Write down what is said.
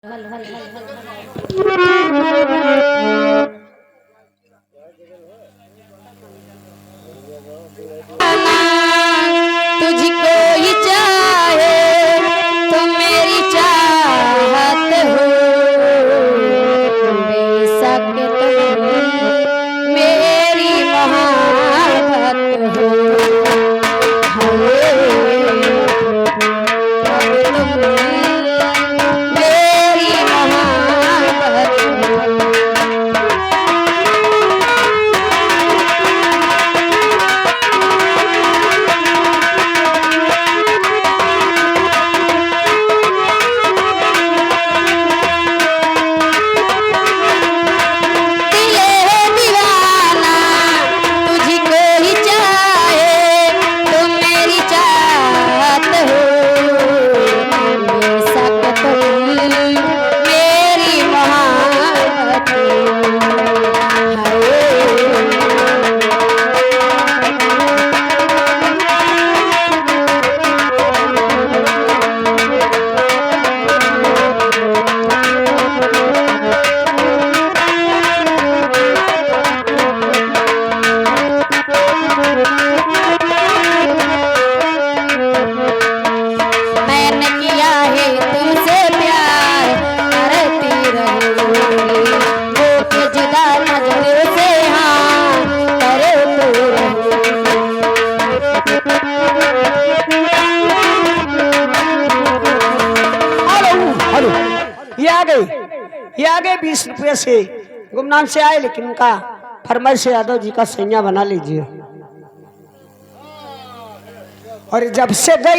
तुझको ही चाहे तो मेरी चाहत हो, बेशक तुम मेरी मोहब्बत हो। ये आ गए 20 रुपये से गुमनाम से आए, लेकिन उनका फरमाइश से यादव जी का सैया बना लीजिए। और जब से गई